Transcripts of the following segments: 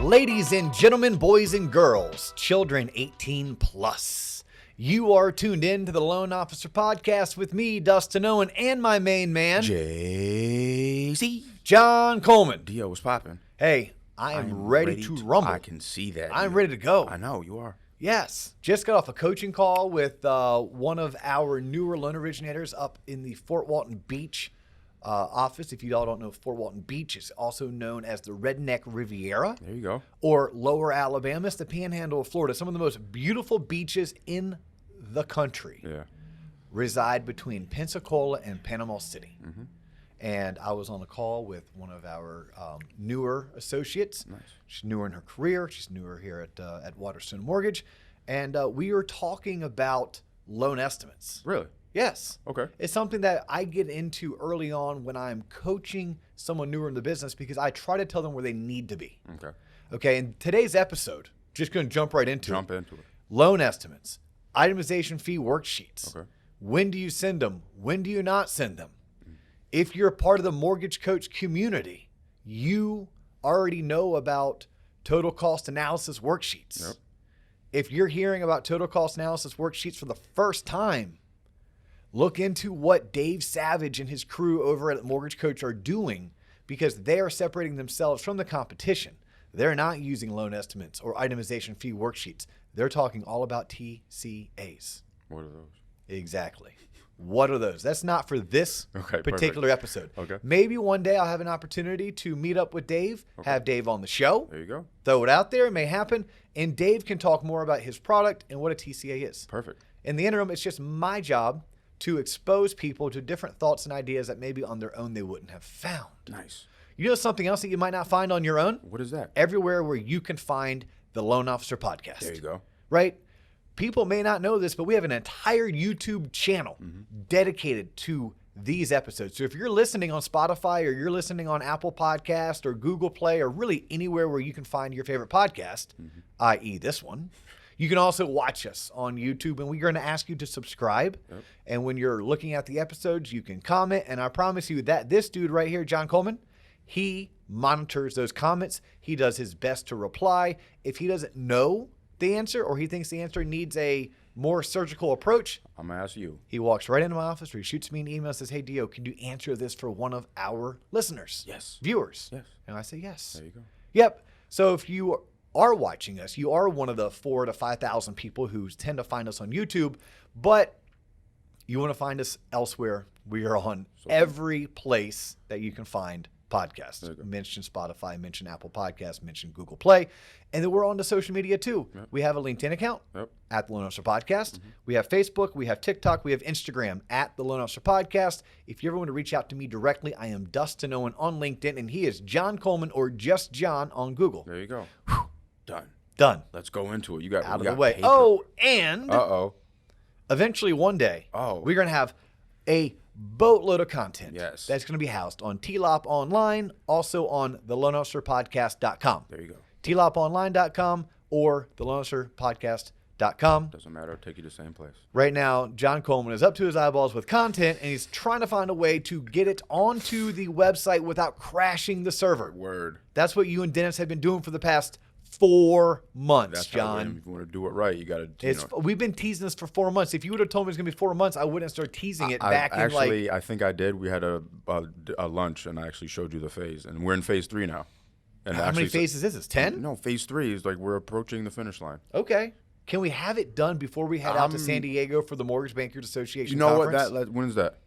Ladies and gentlemen, boys and girls, children 18 plus, you are tuned in to the Loan Officer Podcast with me, Dustin Owen, and my main man, JC. John Coleman. Dio, what's popping? Hey, I'm ready to rumble. I can see that. I'm ready to go. I know, you are. Yes. Just got off a coaching call with one of our newer loan originators up in the Fort Walton Beach office. If you all don't know, Fort Walton Beach is also known as the Redneck Riviera. There you go. Or Lower Alabama. It's the panhandle of Florida. Some of the most beautiful beaches in the country reside between Pensacola and Panama City. Mm-hmm. And I was on a call with one of our newer associates. Nice. She's newer in her career. She's newer here at Waterstone Mortgage. And we are talking about loan estimates. Really? Yes. Okay. It's something that I get into early on when I'm coaching someone newer in the business because I try to tell them where they need to be. Okay. Okay. In today's episode, just going to jump right into Jump into it. Loan estimates, itemization fee worksheets. Okay. When do you send them? When do you not send them? If you're part of the mortgage coach community, you already know about total cost analysis worksheets. Yep. If you're hearing about total cost analysis worksheets for the first time, look into what Dave Savage and his crew over at Mortgage Coach are doing because they are separating themselves from the competition. They're not using loan estimates or itemization fee worksheets. They're talking all about TCAs. What are those? Exactly. What are those? That's not for this particular episode. Okay. Maybe one day I'll have an opportunity to meet up with Dave, have Dave on the show. There you go. Throw it out there. It may happen. And Dave can talk more about his product and what a TCA is. Perfect. In the interim, it's just my job to expose people to different thoughts and ideas that maybe on their own they wouldn't have found. Nice. You know something else that you might not find on your own? What is that? Everywhere where you can find the Loan Officer Podcast. There you go. Right? People may not know this, but we have an entire YouTube channel dedicated to these episodes. So if you're listening on Spotify or you're listening on Apple Podcast or Google Play or really anywhere where you can find your favorite podcast, i.e. this one, you can also watch us on YouTube, and we're going to ask you to subscribe. Yep. And when you're looking at the episodes, you can comment. And I promise you that this dude right here, John Coleman, he monitors those comments. He does his best to reply. If he doesn't know the answer or he thinks the answer needs a more surgical approach, I'm going to ask you. He walks right into my office or he shoots me an email and says, hey, Dio, can you answer this for one of our listeners? Yes. Viewers. Yes. And I say yes. There you go. Yep. So if you are watching us, you are one of the 4,000 to 5,000 people who tend to find us on YouTube, but you want to find us elsewhere. We are on every place that you can find podcasts. Mention Spotify, mention Apple Podcasts, mention Google Play. And then we're on the social media too. Yep. We have a LinkedIn account at the Loan Officer Podcast. We have Facebook, we have TikTok, we have Instagram at the Loan Officer Podcast. If you ever want to reach out to me directly, I am Dustin Owen on LinkedIn, and he is John Coleman or just John on Google. There you go. Whew. Done. Let's go into it. You got out of the way. Paper. Oh, and eventually one day, we're going to have a boatload of content. Yes. That's going to be housed on TLOP Online, also on theloanofficerpodcast.com. There you go. TLOPonline.com or theloanofficerpodcast.com. Doesn't matter. I'll take you to the same place. Right now, John Coleman is up to his eyeballs with content, and he's trying to find a way to get it onto the website without crashing the server. Word. That's what you and Dennis have been doing for the past 4 months, That's John. If you want to do it right, you got to. We've been teasing this for 4 months. If you would have told me it was going to be 4 months, I wouldn't start teasing it back in Actually, I think I did. We had a lunch, and I actually showed you the phase, and we're in phase 3 now. And how many phases is this? 10? No, phase 3 is like we're approaching the finish line. Okay. Can we have it done before we head out to San Diego for the Mortgage Bankers Association conference? What? When is that?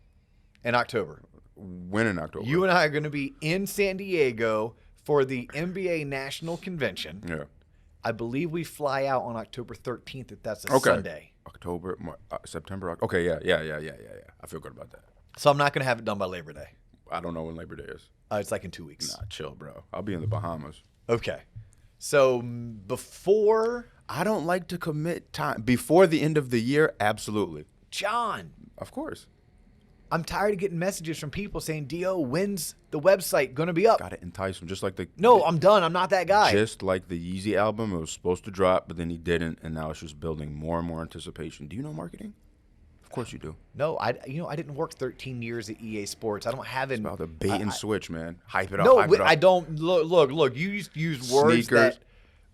In October. When in October? You and I are going to be in San Diego for the MBA National Convention. Yeah. I believe we fly out on October 13th if that's a Sunday. October, September. Okay, yeah. I feel good about that. So I'm not going to have it done by Labor Day. I don't know when Labor Day is. It's like in 2 weeks. Nah, chill, bro. I'll be in the Bahamas. Okay. So before... I don't like to commit time. Before the end of the year, absolutely. John. Of course. I'm tired of getting messages from people saying, Dio, when's the website going to be up? Got to entice them. Just like the... No, I'm done. I'm not that guy. Just like the Yeezy album. It was supposed to drop, but then he didn't, and now it's just building more and more anticipation. Do you know marketing? course you do. No, I didn't work 13 years at EA Sports. I don't have an. It's about the bait and switch, man. Hype it up. No, hype it up. I don't. Look. You use words Sneakers. that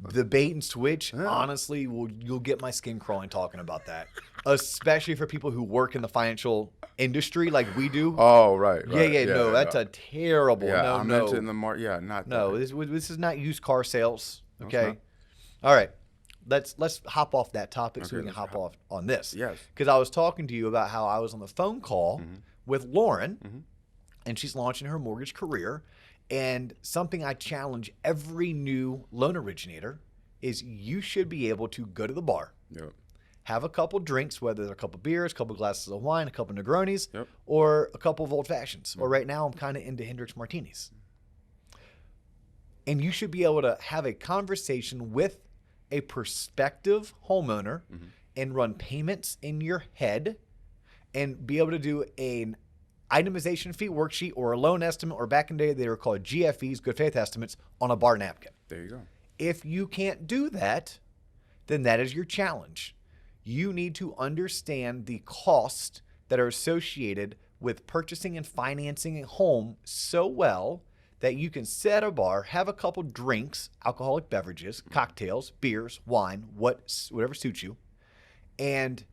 the bait and switch. Honestly, you'll get my skin crawling talking about that, especially for people who work in the financial industry like we do. Oh, right. Yeah. No, that's a terrible. Yeah, no, I no. meant it in the Yeah, not No, that. this is not used car sales. No, it's Okay. not. All right. Let's hop off that topic so Okay, we can let's hop off on this. Yes. Because I was talking to you about how I was on the phone call with Lauren, and she's launching her mortgage career. And something I challenge every new loan originator is you should be able to go to the bar, Yep. have a couple drinks, whether they're a couple beers, a couple glasses of wine, a couple Negronis, Yep. or a couple of old fashions. Or right now I'm kind of into Hendrix martinis. And you should be able to have a conversation with a prospective homeowner and run payments in your head and be able to do an itemization fee worksheet or a loan estimate, or back in the day they were called GFEs, good faith estimates, on a bar napkin. There you go. If you can't do that, then that is your challenge. You need to understand the costs that are associated with purchasing and financing a home so well that you can sit at a bar, have a couple drinks, alcoholic beverages, cocktails, beers, wine, whatever suits you, and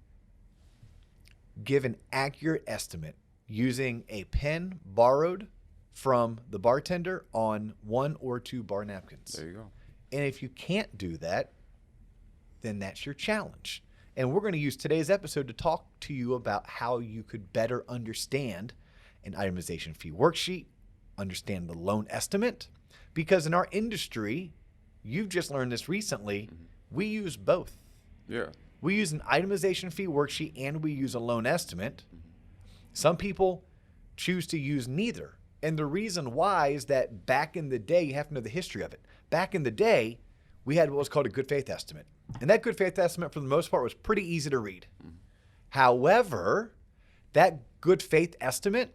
give an accurate estimate using a pen borrowed from the bartender on 1 or 2 bar napkins. There you go. And if you can't do that, then that's your challenge. And we're going to use today's episode to talk to you about how you could better understand an itemization fee worksheet, understand the loan estimate, because in our industry, you've just learned this recently, we use both. Yeah. We use an itemization fee worksheet and we use a loan estimate. Some people choose to use neither. And the reason why is that back in the day, you have to know the history of it. Back in the day, we had what was called a good faith estimate. And that good faith estimate, for the most part, was pretty easy to read. However, that good faith estimate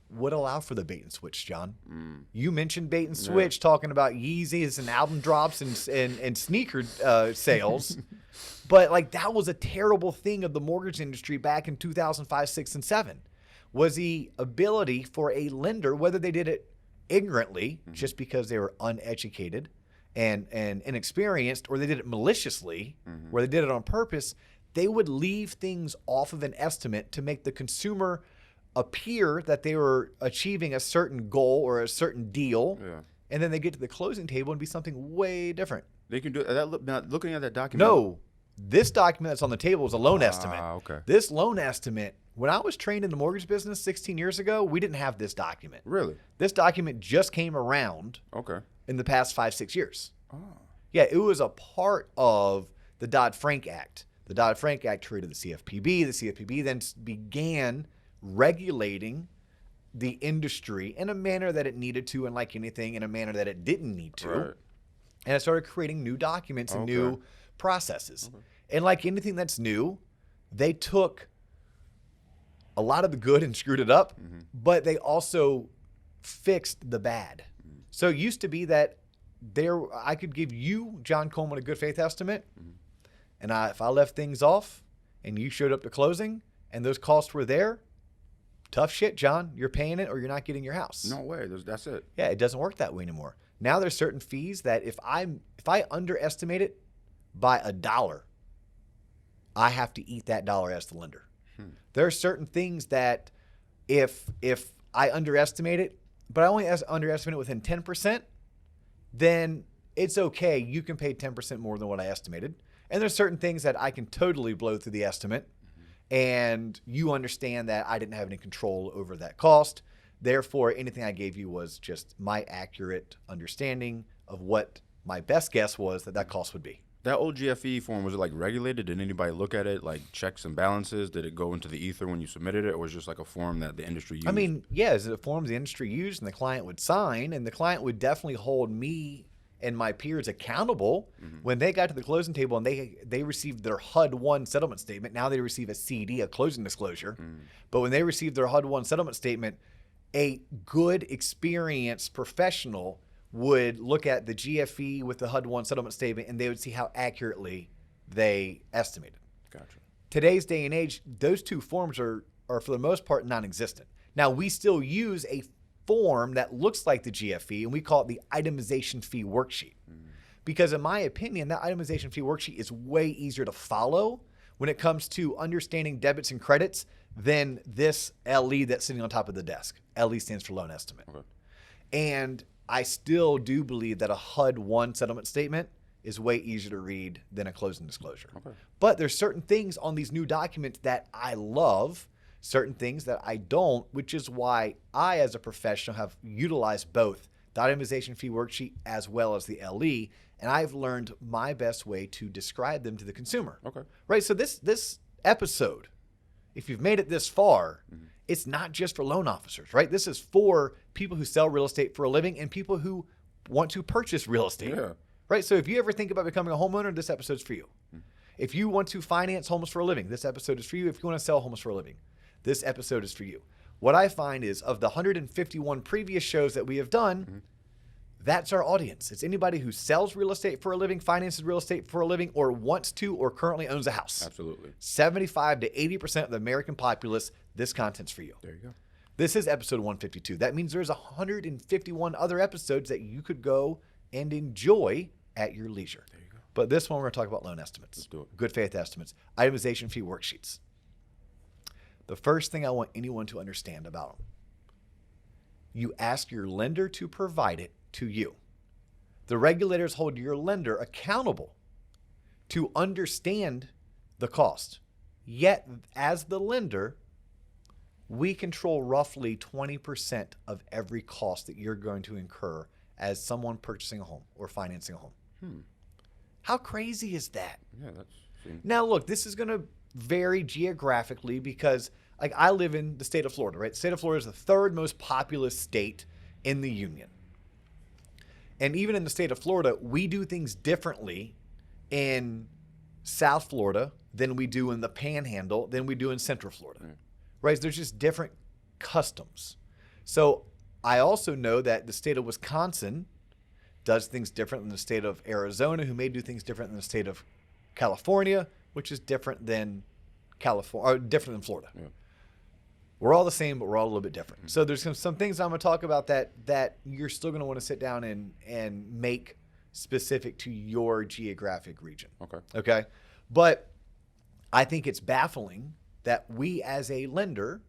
would allow for the bait and switch, John. You mentioned bait and switch, talking about Yeezys and album drops and sneaker sales. But like that was a terrible thing of the mortgage industry back in 2005, 6, and 7, was the ability for a lender, whether they did it ignorantly, just because they were uneducated and inexperienced, or they did it maliciously, where they did it on purpose, they would leave things off of an estimate to make the consumer appear that they were achieving a certain goal or a certain deal, and then they get to the closing table and be something way different. They can do that. Now, looking at that document. No, this document that's on the table is a loan estimate. Okay. This loan estimate, when I was trained in the mortgage business 16 years ago, we didn't have this document. Really? This document just came around Okay. in the past 5-6 years. Oh. Yeah, it was a part of the Dodd-Frank Act. The Dodd-Frank Act created the CFPB. The CFPB then began regulating the industry in a manner that it needed to, and like anything, in a manner that it didn't need to. Right. And it started creating new documents and new processes. And like anything that's new, they took a lot of the good and screwed it up, but they also fixed the bad. So it used to be that I could give you, John Coleman, a good faith estimate, and if I left things off and you showed up to closing and those costs were there, tough shit, John. You're paying it or you're not getting your house. No way. That's it. Yeah, it doesn't work that way anymore. Now there's certain fees that if I underestimate it by $1, I have to eat that dollar as the lender. There are certain things that if I underestimate it, but I only underestimate it within 10%, then it's okay. You can pay 10% more than what I estimated. And there's certain things that I can totally blow through the estimate, and you understand that I didn't have any control over that cost. Therefore, anything I gave you was just my accurate understanding of what my best guess was that cost would be. That old GFE form, was it like regulated? Did anybody look at it, like checks and balances? Did it go into the ether when you submitted it, or was it just like a form that the industry used? I mean, yeah, it's a form the industry used and the client would sign, and the client would definitely hold me and my peers accountable when they got to the closing table and they received their HUD-1 settlement statement. Now they receive a CD, a closing disclosure. But when they received their HUD-1 settlement statement, a good, experienced professional would look at the GFE with the HUD-1 settlement statement, and they would see how accurately they estimated. Gotcha. today's day and age, those two forms are for the most part non-existent. Now, we still use a form that looks like the GFE, and we call it the Itemization Fee Worksheet. Because in my opinion, that Itemization Fee Worksheet is way easier to follow when it comes to understanding debits and credits than this LE that's sitting on top of the desk. LE stands for loan estimate. Okay. And I still do believe that a HUD-1 settlement statement is way easier to read than a closing disclosure. Okay. But there's certain things on these new documents that I love, certain things that I don't, which is why I, as a professional, have utilized both the Itemization Fee Worksheet as well as the LE, and I've learned my best way to describe them to the consumer. Okay. Right? So this episode, if you've made it this far, it's not just for loan officers, right? This is for people who sell real estate for a living and people who want to purchase real estate. Yeah. Right? So if you ever think about becoming a homeowner, this episode's for you. If you want to finance homes for a living, this episode is for you. If you want to sell homes for a living, this episode is for you. What I find is of the 151 previous shows that we have done, that's our audience. It's anybody who sells real estate for a living, finances real estate for a living, or wants to or currently owns a house. Absolutely. 75 to 80% of the American populace, this content's for you. There you go. This is episode 152. That means there's 151 other episodes that you could go and enjoy at your leisure. There you go. But this one, we're going to talk about loan estimates. Let's do it. Good faith estimates. Itemization fee worksheets. The first thing I want anyone to understand about them, you ask your lender to provide it to you. The regulators hold your lender accountable to understand the cost. Yet, as the lender, we control roughly 20% of every cost that you're going to incur as someone purchasing a home or financing a home. How crazy is that? Yeah, that's. Now, look, this is going to vary geographically because, like, I live in the state of Florida, right? The state of Florida is the third most populous state in the union. And even in the state of Florida, we do things differently in South Florida than we do in the Panhandle, than we do in Central Florida, right? There's just different customs. So I also know that the state of Wisconsin does things different than the state of Arizona, who may do things different than the state of California, which is different than different than Florida. Yeah. We're all the same, but we're all a little bit different. So there's some things I'm going to talk about that you're still going to want to sit down and make specific to your geographic region. Okay. But I think it's baffling that we as a lender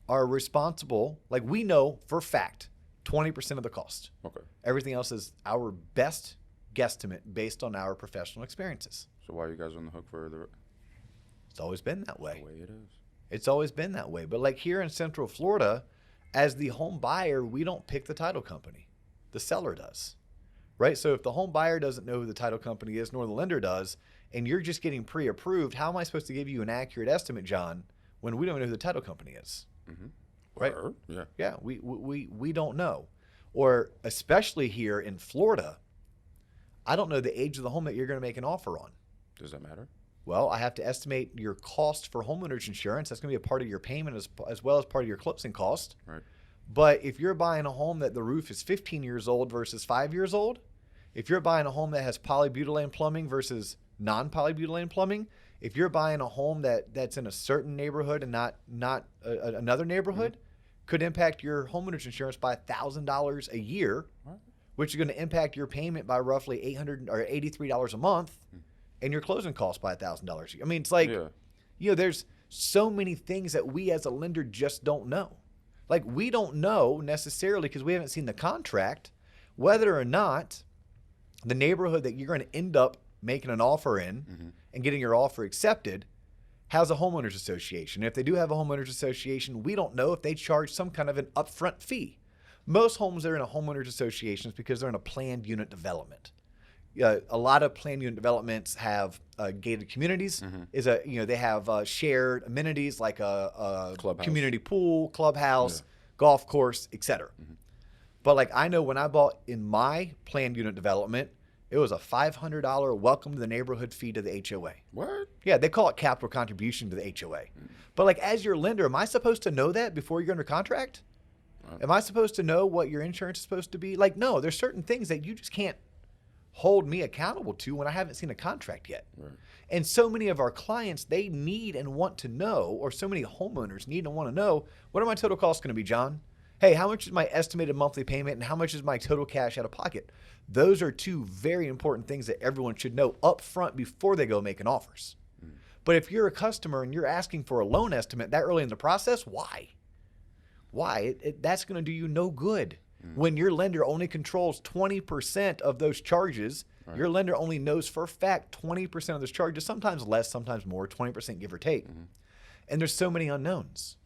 are responsible. Like, we know for fact 20% of the cost. Okay. Everything else is our best guesstimate based on our professional experiences. So why are you guys on the hook for the? It's always been that way. The way it is. It's always been that way. But like here in Central Florida, as the home buyer, we don't pick the title company. The seller does, right? So if the home buyer doesn't know who the title company is, nor the lender does, and you're just getting pre-approved, how am I supposed to give you an accurate estimate, John, when we don't know who the title company is? Right? Yeah. Yeah, we don't know. Or especially here in Florida, I don't know the age of the home that you're going to make an offer on. Does that matter? Well, I have to estimate your cost for homeowners insurance. That's going to be a part of your payment as well as part of your closing cost. Right. But if you're buying a home that the roof is 15 years old versus 5 years old, if you're buying a home that has polybutylene plumbing versus non-polybutylene plumbing, if you're buying a home that's in a certain neighborhood and not another neighborhood, could impact your homeowners insurance by $1,000 a year, which is going to impact your payment by roughly $800 or $83 a month. And your closing costs by $1,000. I mean, it's like, there's so many things that we as a lender just don't know. Like, we don't know necessarily, because we haven't seen the contract, whether or not the neighborhood that you're going to end up making an offer in and getting your offer accepted has a homeowners association. If they do have a homeowners association, we don't know if they charge some kind of an upfront fee. Most homes that are in a homeowners association is because they're in a planned unit development. A lot of planned unit developments have gated communities. They have shared amenities like a community pool, clubhouse, golf course, etc. But like, I know when I bought in my planned unit development, it was a $500 welcome to the neighborhood fee to the HOA. What? Yeah, they call it capital contribution to the HOA. But like, as your lender, am I supposed to know that before you're under contract? Am I supposed to know what your insurance is supposed to be? Like, no, there's certain things that you just can't hold me accountable to when I haven't seen a contract yet? Right. And so many of our clients, they need and want to know, or so many homeowners need and want to know, what are my total costs going to be, John? Hey, how much is my estimated monthly payment and how much is my total cash out of pocket? Those are two very important things that everyone should know up front before they go making offers. But if you're a customer and you're asking for a loan estimate that early in the process, why? Why? That's going to do you no good. When your lender only controls 20% of those charges, right. Your lender only knows for a fact 20% of those charges, sometimes less, sometimes more, 20% give or take. And there's so many unknowns.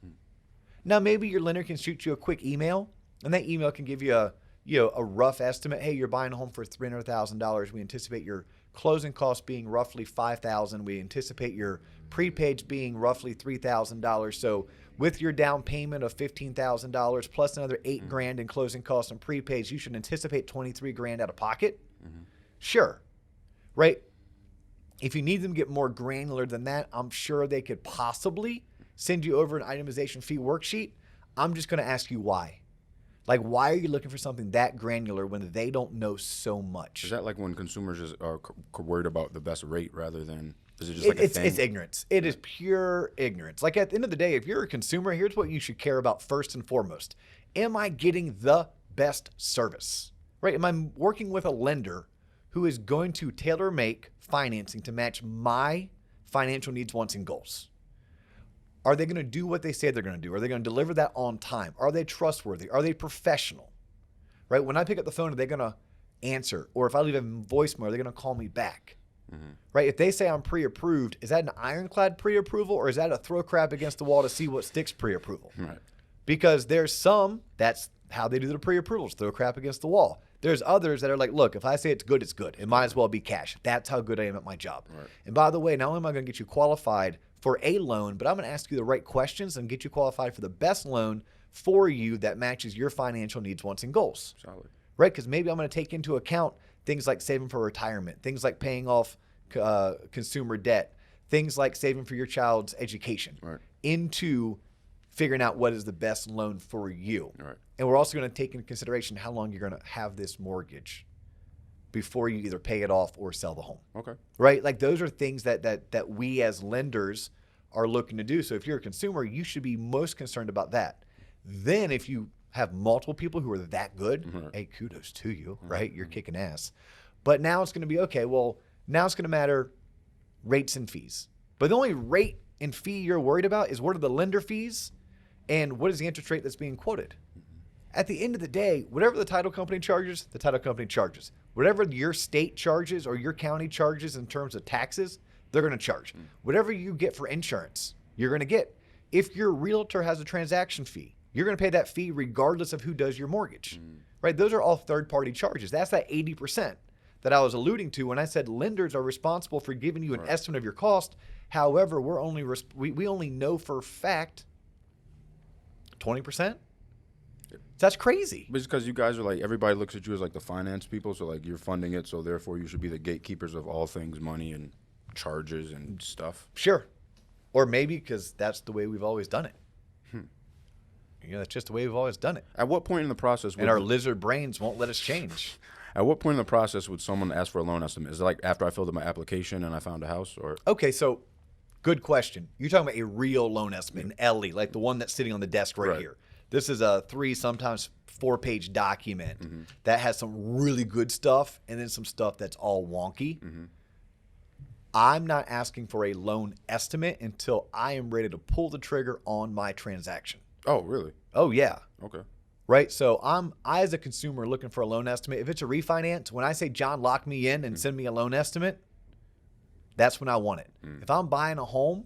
Now, maybe your lender can shoot you a quick email, and that email can give you a rough estimate. Hey, you're buying a home for $300,000. We anticipate your closing costs being roughly $5,000. We anticipate your prepaids being roughly $3,000. So with your down payment of $15,000 plus another $8,000 in closing costs and prepaids, you should anticipate $23,000 out of pocket. Sure, right? If you need them to get more granular than that, I'm sure they could possibly send you over an itemization fee worksheet. I'm just going to ask you why. Like, why are you looking for something that granular when they don't know so much? Is that like when consumers just are worried about the best rate rather than, is it just like a thing? It's ignorance. It is pure ignorance. Like, at the end of the day, if you're a consumer, here's what you should care about first and foremost. Am I getting the best service? Right? Am I working with a lender who is going to tailor-make financing to match my financial needs, wants, and goals? Are they going to do what they say they're going to do? Are they going to deliver that on time? Are they trustworthy? Are they professional? Right? When I pick up the phone, are they going to answer? Or if I leave a voicemail, are they going to call me back? Right? If they say I'm pre-approved, is that an ironclad pre-approval or is that a throw crap against the wall to see what sticks pre-approval? Right. Because there's some, that's how they do the pre-approvals, throw crap against the wall. There's others that are like, look, if I say it's good, it's good. It might as well be cash. That's how good I am at my job. Right. And by the way, not only am I going to get you qualified for a loan, but I'm going to ask you the right questions and get you qualified for the best loan for you that matches your financial needs, wants, and goals. Solid. Right? Because maybe I'm going to take into account things like saving for retirement, things like paying off consumer debt, things like saving for your child's education, right, into figuring out what is the best loan for you. Right. And we're also going to take into consideration how long you're going to have this mortgage before you either pay it off or sell the home. Okay. Right? Like, those are things that we as lenders are looking to do. So if you're a consumer, you should be most concerned about that. Then if you have multiple people who are that good, hey, kudos to you, right? You're kicking ass. But now it's going to be, okay, well, now it's going to matter rates and fees. But the only rate and fee you're worried about is, what are the lender fees and what is the interest rate that's being quoted? At the end of the day, whatever the title company charges, the title company charges. Whatever your state charges or your county charges in terms of taxes, they're going to charge. Whatever you get for insurance, you're going to get. If your realtor has a transaction fee, you're going to pay that fee regardless of who does your mortgage. Right? Those are all third-party charges. That's that 80% that I was alluding to when I said lenders are responsible for giving you an estimate of your cost. However, we only know for a fact 20%. That's crazy. But it's because you guys are like, everybody looks at you as like the finance people, so like you're funding it, so therefore you should be the gatekeepers of all things money and charges and stuff. Sure. Or maybe because that's the way we've always done it. That's just the way we've always done it. At what point in the process and our lizard brains won't let us change. At what point in the process would someone ask for a loan estimate? Is it like after I filled in my application and I found a house? Or okay, so good question. You're talking about a real loan estimate, an LE, like the one that's sitting on the desk right here. This is a 3, sometimes 4-page document that has some really good stuff and then some stuff that's all wonky. I'm not asking for a loan estimate until I am ready to pull the trigger on my transaction. Oh, really? Oh, yeah. Okay. Right? So I, as a consumer, looking for a loan estimate. If it's a refinance, when I say, John, lock me in and send me a loan estimate, that's when I want it. If I'm buying a home,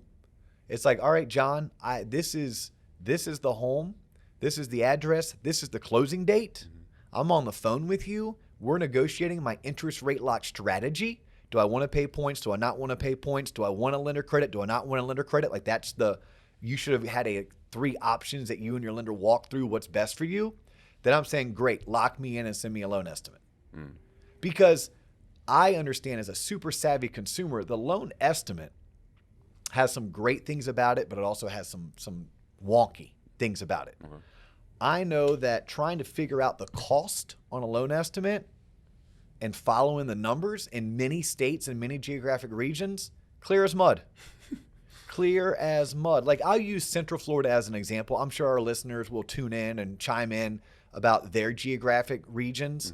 it's like, all right, John, this is the home. This is the address. This is the closing date. I'm on the phone with you. We're negotiating my interest rate lock strategy. Do I want to pay points? Do I not want to pay points? Do I want a lender credit? Do I not want a lender credit? Like, you should have had 3 options that you and your lender walk through what's best for you. Then I'm saying, great, lock me in and send me a loan estimate. Because I understand, as a super savvy consumer, the loan estimate has some great things about it, but it also has some wonky things about it. I know that trying to figure out the cost on a loan estimate and following the numbers in many states and many geographic regions, clear as mud. Clear as mud. Like, I'll use Central Florida as an example. I'm sure our listeners will tune in and chime in about their geographic regions.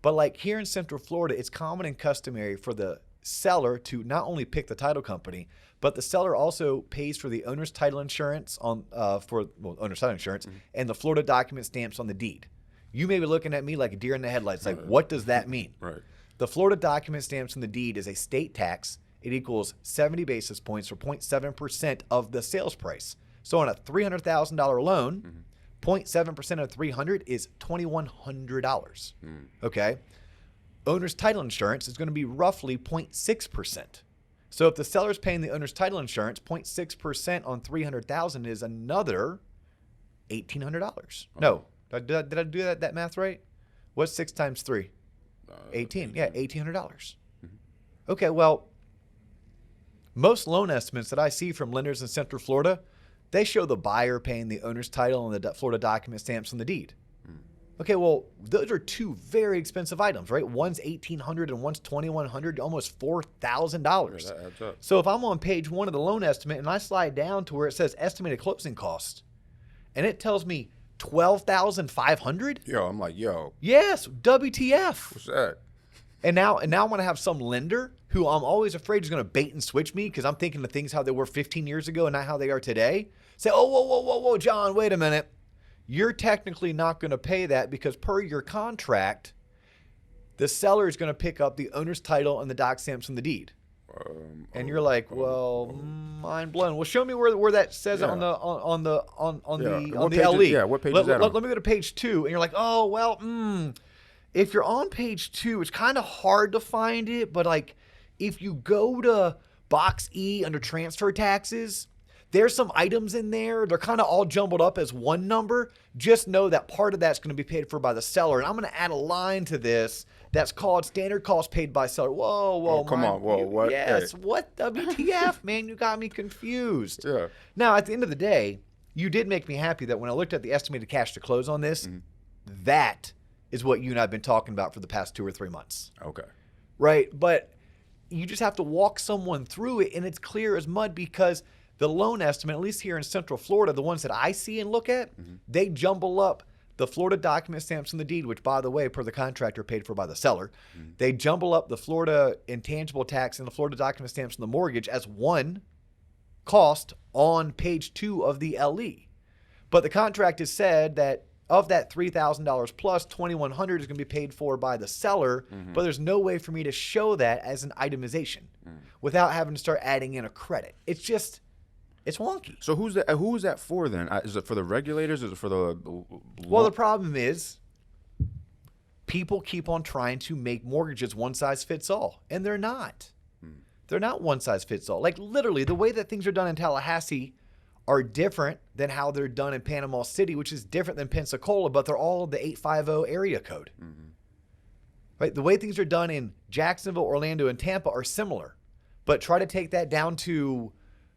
But like here in Central Florida, it's common and customary for the seller to not only pick the title company, but the seller also pays for the owner's title insurance owner's title insurance and the Florida document stamps on the deed. You may be looking at me like a deer in the headlights. Like, what does that mean? Right. The Florida document stamps on the deed is a state tax. It equals 70 basis points or 0.7% of the sales price. So on a $300,000 loan, 0.7% of 300 is $2,100. Okay. Owner's title insurance is going to be roughly 0.6%. So if the seller's paying the owner's title insurance, 0.6% on 300,000 is another $1,800. No, did I do that math right? What's 6 times 3? 18. Yeah, $1,800. Okay, well, most loan estimates that I see from lenders in Central Florida, they show the buyer paying the owner's title and the Florida document stamps on the deed. Okay, well, those are two very expensive items, right? One's $1,800 and one's $2,100, almost $4,000. Yeah, that adds up. So if I'm on page 1 of the loan estimate and I slide down to where it says estimated closing cost, and it tells me $12,500? Yo, I'm like, yo, Yes, WTF. what's that? And now I'm going to have some lender who I'm always afraid is going to bait and switch me because I'm thinking of things how they were 15 years ago and not how they are today. Say, oh, whoa, John, wait a minute. You're technically not going to pay that because per your contract, the seller is going to pick up the owner's title and the doc stamps and the deed. And you're like, well, mind blown. Well, show me where that says it on the LE. Yeah, what page is that on? Let me go to page 2, and you're like, oh, well, if you're on page 2, it's kind of hard to find it, but like if you go to box E under transfer taxes, there's some items in there. They're kind of all jumbled up as one number. Just know that part of that's going to be paid for by the seller. And I'm going to add a line to this that's called standard cost paid by seller. Whoa. Oh, come on. Whoa, what? Yes. Hey. What? WTF, man? You got me confused. Yeah. Now, at the end of the day, you did make me happy that when I looked at the estimated cash to close on this, that is what you and I have been talking about for the past 2 or 3 months. Okay. Right? But you just have to walk someone through it, and it's clear as mud because the loan estimate, at least here in Central Florida, the ones that I see and look at, they jumble up the Florida document stamps and the deed, which, by the way, per the contractor, paid for by the seller. They jumble up the Florida intangible tax and the Florida document stamps and the mortgage as one cost on page 2 of the LE. But the contract has said that of that $3,000 plus, $2,100 is going to be paid for by the seller, but there's no way for me to show that as an itemization without having to start adding in a credit. It's just... it's wonky. So who is that for then? Is it for the regulators? Is it for the... Well, the problem is people keep on trying to make mortgages one size fits all, and they're not. They're not one size fits all. Like literally, the way that things are done in Tallahassee are different than how they're done in Panama City, which is different than Pensacola, but they're all the 850 area code. Right? The way things are done in Jacksonville, Orlando, and Tampa are similar, but try to take that down to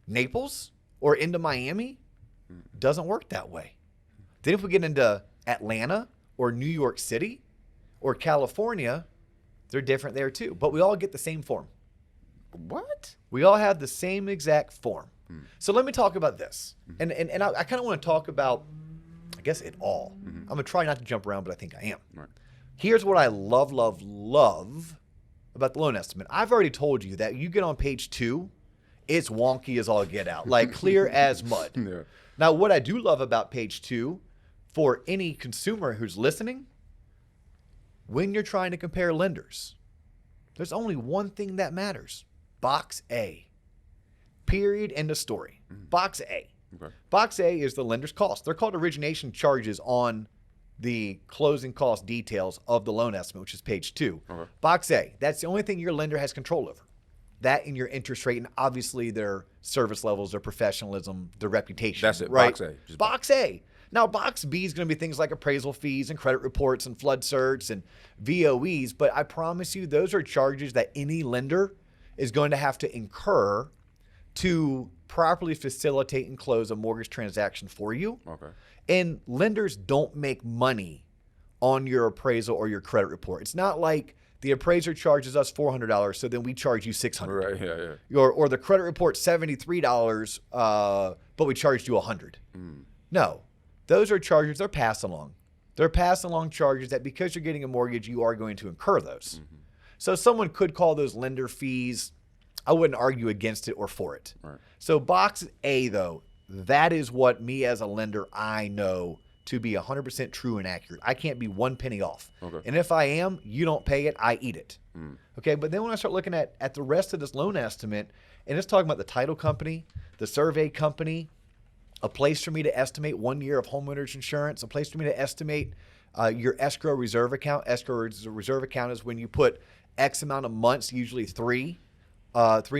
Naples or into Miami, doesn't work that way. Then if we get into Atlanta or New York City or California, they're different there too. But we all get the same form. What? We all have the same exact form. So let me talk about this. And I kind of want to talk about, I guess, it all. I'm going to try not to jump around, but I think I am. Right. Here's what I love about the loan estimate. I've already told you that you get on page 2, it's wonky as all get out, like clear as mud. Yeah. Now, what I do love about page 2 for any consumer who's listening, when you're trying to compare lenders, there's only one thing that matters. Box A. Period. End of story. Box A. Okay. Box A is the lender's cost. They're called origination charges on the closing cost details of the loan estimate, which is page 2. Okay. Box A. That's the only thing your lender has control over. That and your interest rate, and obviously their service levels, their professionalism, their reputation. That's it. Right? Box A. Just Box A. Now, box B is going to be things like appraisal fees and credit reports and flood certs and VOEs, but I promise you those are charges that any lender is going to have to incur to properly facilitate and close a mortgage transaction for you. Okay. And lenders don't make money on your appraisal or your credit report. It's not like The appraiser charges us $400, so then we charge you $600. Right, yeah. Or the credit report $73, but we charged you $100. No, those are charges. They're pass along. They're pass along charges that because you're getting a mortgage, you are going to incur those. So someone could call those lender fees. I wouldn't argue against it or for it. Right. So box A, though, that is what me as a lender, I know to be 100% true and accurate. I can't be 1 penny off. Okay. And if I am, you don't pay it, I eat it. Okay, but then when I start looking at the rest of this loan estimate, and it's talking about the title company, the survey company, a place for me to estimate 1 year of homeowners insurance, a place for me to estimate your escrow reserve account. Escrow reserve account is when you put X amount of months, usually 3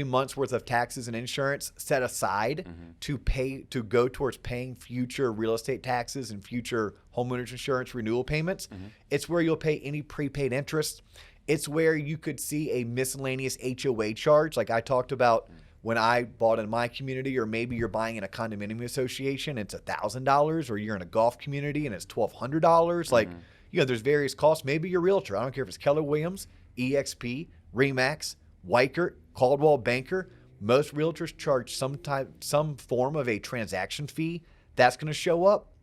months worth of taxes and insurance set aside to go towards paying future real estate taxes and future homeowners insurance renewal payments. It's where you'll pay any prepaid interest. It's where you could see a miscellaneous HOA charge, like I talked about when I bought in my community, or maybe you're buying in a condominium association, it's $1,000, or you're in a golf community and it's $1,200. Like, there's various costs. Maybe your realtor. I don't care if it's Keller Williams, EXP, Remax, Weichert, Caldwell Banker. Most realtors charge some form of a transaction fee that's going to show up.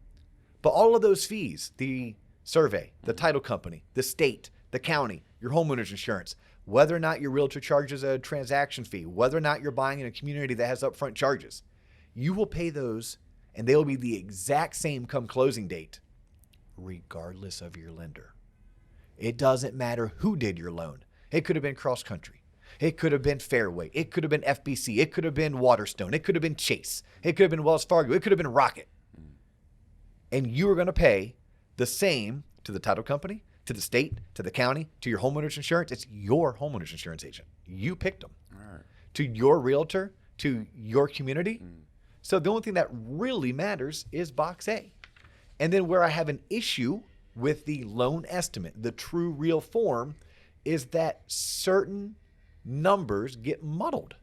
But all of those fees, the survey, the title company, the state, the county, your homeowner's insurance, whether or not your realtor charges a transaction fee, whether or not you're buying in a community that has upfront charges, you will pay those, and they will be the exact same come closing date, regardless of your lender. It doesn't matter who did your loan. It could have been Cross Country. It could have been Fairway. It could have been FBC. It could have been Waterstone. It could have been Chase. It could have been Wells Fargo. It could have been Rocket. And you are going to pay the same to the title company, to the state, to the county, to your homeowner's insurance. It's your homeowner's insurance agent. You picked them. All right. To your realtor, to your community. So the only thing that really matters is box A. And then where I have an issue with the loan estimate, the true real form, is that certain numbers get muddled.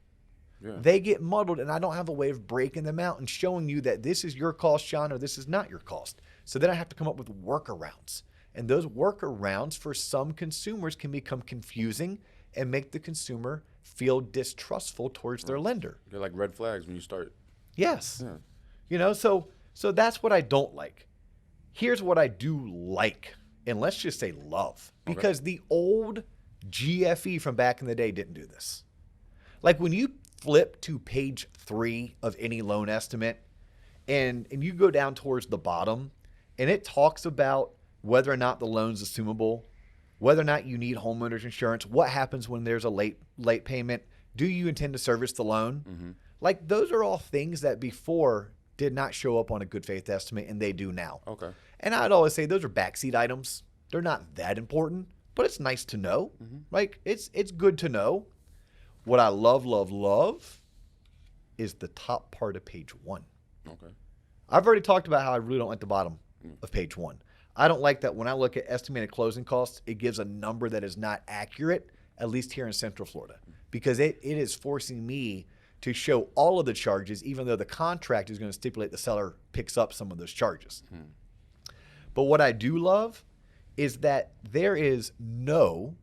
Yeah. They get muddled, and I don't have a way of breaking them out and showing you that this is your cost, Sean, or this is not your cost. So then I have to come up with workarounds. And those workarounds for some consumers can become confusing and make the consumer feel distrustful towards their lender. They're like red flags when you start. Yes. Yeah. So that's what I don't like. Here's what I do like, and let's just say love, because the old GFE from back in the day didn't do this. Like when you flip to page 3 of any loan estimate and you go down towards the bottom, and it talks about whether or not the loan's assumable, whether or not you need homeowners insurance, what happens when there's a late payment, do you intend to service the loan? Like those are all things that before did not show up on a good faith estimate, and they do now. Okay. And I'd always say those are backseat items. They're not that important, but it's nice to know. Like it's good to know. What I love is the top part of page 1. Okay. I've already talked about how I really don't like the bottom of page 1. I don't like that when I look at estimated closing costs, it gives a number that is not accurate, at least here in Central Florida, because it is forcing me to show all of the charges, even though the contract is going to stipulate the seller picks up some of those charges. But what I do love is that there is no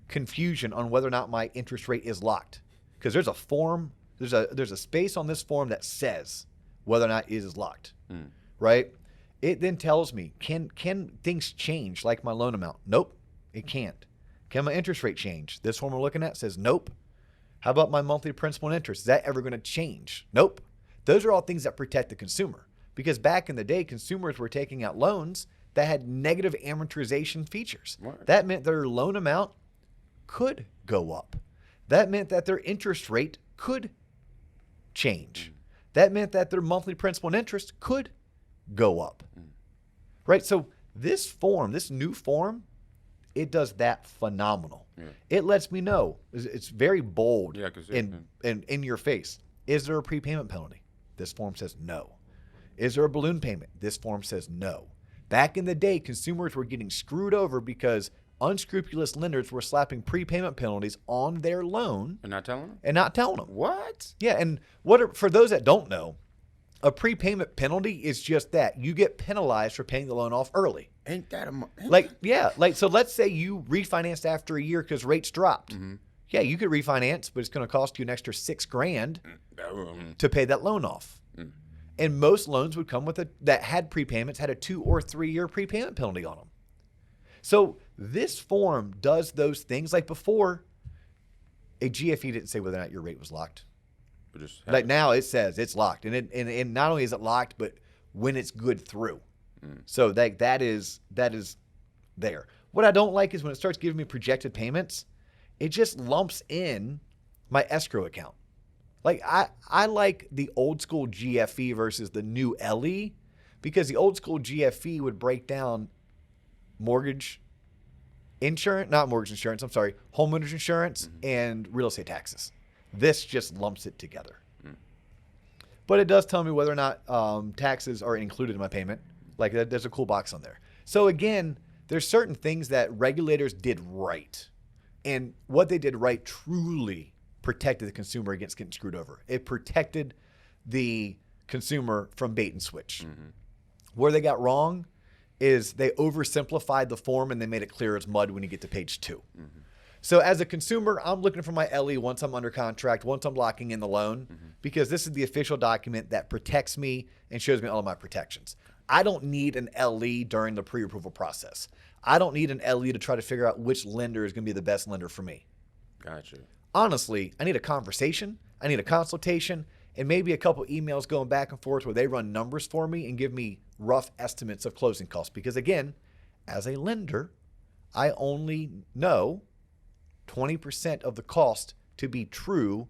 confusion on whether or not my interest rate is locked, because there's a form, there's a space on this form that says whether or not it is locked, right? It then tells me, can things change like my loan amount? Nope, it can't. Can my interest rate change? This form we're looking at says nope. How about my monthly principal and interest? Is that ever going to change? Nope. Those are all things that protect the consumer, because back in the day, consumers were taking out loans that had negative amortization features. Right. That meant their loan amount could go up. That meant that their interest rate could change. That meant that their monthly principal and interest could go up. Right? So this form, this new form, it does that phenomenal. Yeah. It lets me know. It's very bold in in your face. Is there a prepayment penalty? This form says no. Is there a balloon payment? This form says no. Back in the day, consumers were getting screwed over because unscrupulous lenders were slapping prepayment penalties on their loan And not telling them? and not telling them. What? Yeah, and for those that don't know, a prepayment penalty is just that. You get penalized for paying the loan off early. Ain't that a So let's say you refinanced after a year because rates dropped. Yeah, you could refinance, but it's going to cost you an extra $6,000 to pay that loan off. And most loans would come with that had prepayments, had a 2 or 3 year prepayment penalty on them. So this form does those things. Like before, a GFE didn't say whether or not your rate was locked. Like now it says it's locked, and not only is it locked, but when it's good through. So that is there. What I don't like is when it starts giving me projected payments, it just lumps in my escrow account. Like I like the old school GFE versus the new LE, because the old school GFE would break down homeowners insurance and real estate taxes. This just lumps it together. But it does tell me whether or not taxes are included in my payment. Like there's a cool box on there. So again, there's certain things that regulators did right. And what they did right truly protected the consumer against getting screwed over. It protected the consumer from bait and switch. Where they got wrong is they oversimplified the form and they made it clear as mud when you get to page 2. So as a consumer, I'm looking for my LE once I'm under contract, once I'm locking in the loan, because this is the official document that protects me and shows me all of my protections. I don't need an LE during the pre-approval process. I don't need an LE to try to figure out which lender is going to be the best lender for me. Gotcha. Honestly, I need a conversation, I need a consultation, and maybe a couple emails going back and forth where they run numbers for me and give me rough estimates of closing costs. Because again, as a lender, I only know 20% of the cost to be true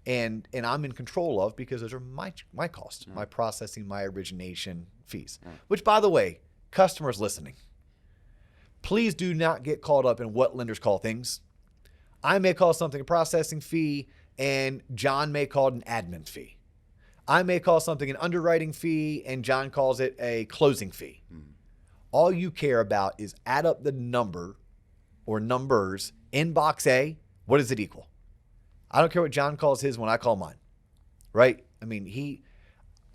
and I'm in control of, because those are my costs, my processing, my origination fees. Which, by the way, customers listening, please do not get caught up in what lenders call things. I may call something a processing fee, and John may call it an admin fee. I may call something an underwriting fee, and John calls it a closing fee. All you care about is add up the number or numbers in box A. What does it equal? I don't care what John calls his when I call mine, right? I mean,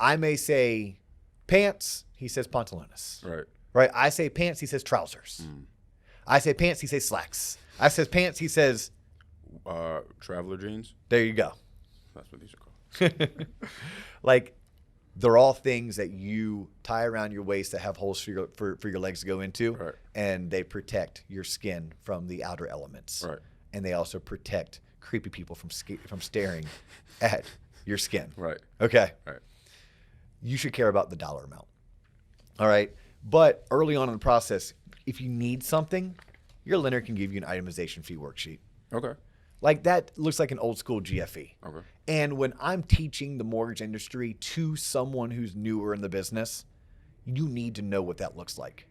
I may say pants, he says pantalones. Right? I say pants, he says trousers. I say pants, he says slacks. I says pants, he says traveler jeans. There you go. That's what these are called. Like, they're all things that you tie around your waist that have holes for your legs to go into, and they protect your skin from the outer elements. And they also protect creepy people from staring at your skin. Okay. You should care about the dollar amount. All right. But early on in the process, if you need something, your lender can give you an itemization fee worksheet. Like that looks like an old school GFE. And when I'm teaching the mortgage industry to someone who's newer in the business, you need to know what that looks like.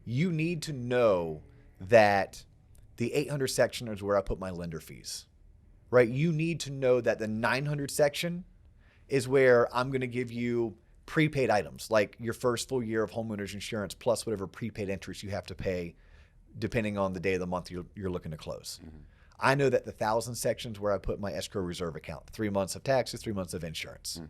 You need to know that the 800 section is where I put my lender fees, right? You need to know that the 900 section is where I'm going to give you prepaid items, like your first full year of homeowners insurance plus whatever prepaid interest you have to pay depending on the day of the month you're looking to close. I know that the 1,000 sections where I put my escrow reserve account, 3 months of taxes, 3 months of insurance.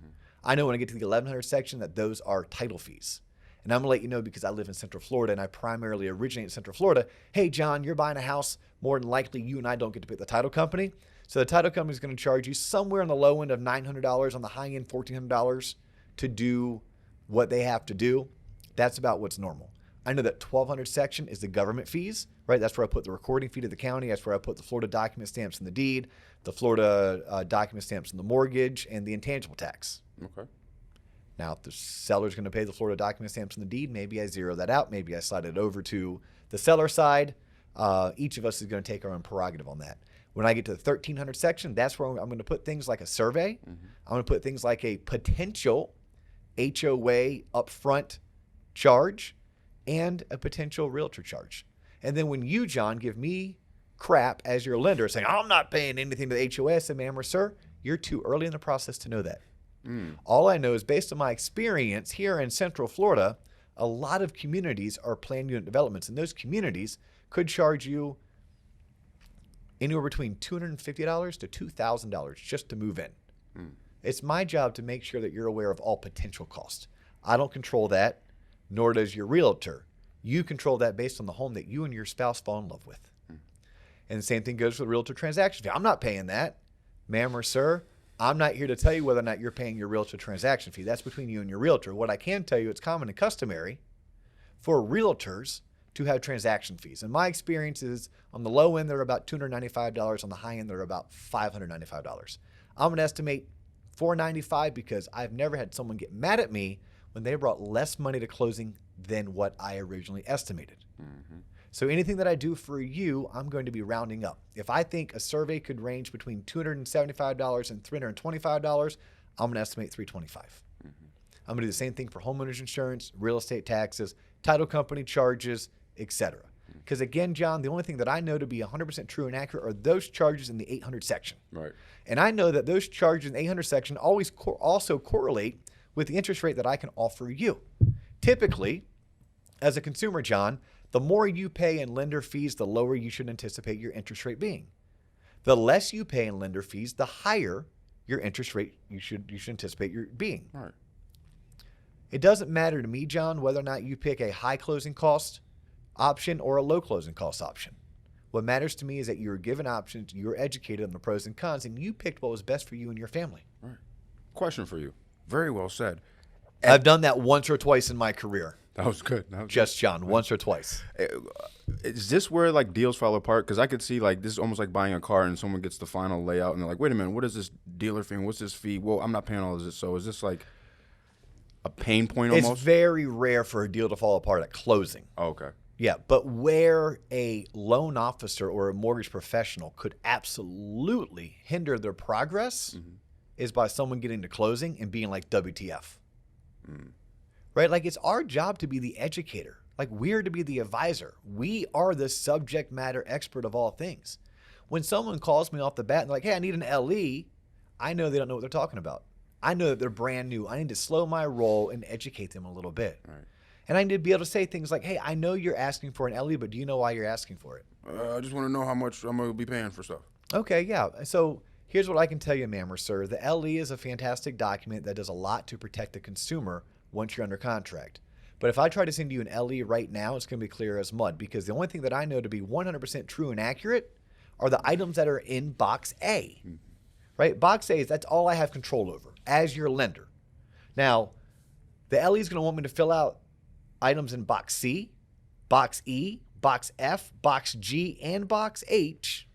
I know when I get to the 1,100 section that those are title fees. And I'm going to let you know, because I live in Central Florida and I primarily originate in Central Florida. Hey, John, you're buying a house. More than likely, you and I don't get to pick the title company. So the title company is going to charge you somewhere on the low end of $900, on the high end $1,400 to do what they have to do. That's about what's normal. I know that 1,200 section is the government fees, right? That's where I put the recording fee to the county. That's where I put the Florida document stamps in the deed, the Florida document stamps in the mortgage, and the intangible tax. Now, if the seller's going to pay the Florida document stamps in the deed, maybe I zero that out. Maybe I slide it over to the seller side. Each of us is going to take our own prerogative on that. When I get to the 1,300 section, that's where I'm going to put things like a survey. I'm going to put things like a potential HOA upfront charge and a potential realtor charge. And then when you, John, give me crap as your lender saying, I'm not paying anything to the HOA, I say, ma'am or sir, you're too early in the process to know that. All I know is, based on my experience here in Central Florida, a lot of communities are planned unit developments, and those communities could charge you anywhere between $250 to $2,000 just to move in. It's my job to make sure that you're aware of all potential costs. I don't control that, nor does your realtor. You control that based on the home that you and your spouse fall in love with. And the same thing goes for the realtor transaction fee. I'm not paying that. Ma'am or sir, I'm not here to tell you whether or not you're paying your realtor transaction fee. That's between you and your realtor. What I can tell you, it's common and customary for realtors to have transaction fees. And my experience is on the low end, they're about $295. On the high end, they're about $595. I'm going to estimate $495 because I've never had someone get mad at me when they brought less money to closing than what I originally estimated. So anything that I do for you, I'm going to be rounding up. If I think a survey could range between $275 and $325, I'm going to estimate $325. I'm going to do the same thing for homeowners insurance, real estate taxes, title company charges, etc. Because again, John, the only thing that I know to be 100% true and accurate are those charges in the 800 section. Right. And I know that those charges in the 800 section always also correlate with the interest rate that I can offer you. Typically, as a consumer, John, the more you pay in lender fees, the lower you should anticipate your interest rate being. The less you pay in lender fees, the higher your interest rate you should anticipate your being. All right. It doesn't matter to me, John, whether or not you pick a high closing cost option or a low closing cost option. What matters to me is that you're given options, you're educated on the pros and cons, and you picked what was best for you and your family. All right. Question for you. Very well said. I've done that once or twice in my career. That was good. Just John, once or twice. Is this where like deals fall apart? Because I could see like this is almost like buying a car and someone gets the final layout and they're like, wait a minute, what is this dealer fee? What's this fee? Well, I'm not paying all of this. So is this like a pain point almost? It's very rare for a deal to fall apart at closing. Oh, okay. Yeah, but where a loan officer or a mortgage professional could absolutely hinder their progress is by someone getting to closing and being like, WTF. Right? Like, it's our job to be the educator. Like, we're to be the advisor. We are the subject matter expert of all things. When someone calls me off the bat and they're like, hey, I need an LE, I know they don't know what they're talking about. I know that they're brand new. I need to slow my roll and educate them a little bit. Right. And I need to be able to say things like, hey, I know you're asking for an LE, but do you know why you're asking for it? I just want to know how much I'm going to be paying for stuff. Okay, yeah. So here's what I can tell you, ma'am or sir. The LE is a fantastic document that does a lot to protect the consumer once you're under contract. But if I try to send you an LE right now, it's going to be clear as mud because the only thing that I know to be 100% true and accurate are the items that are in box A, right? Box A that's all I have control over as your lender. Now, the LE is going to want me to fill out items in box C, box E, box F, box G, and box H.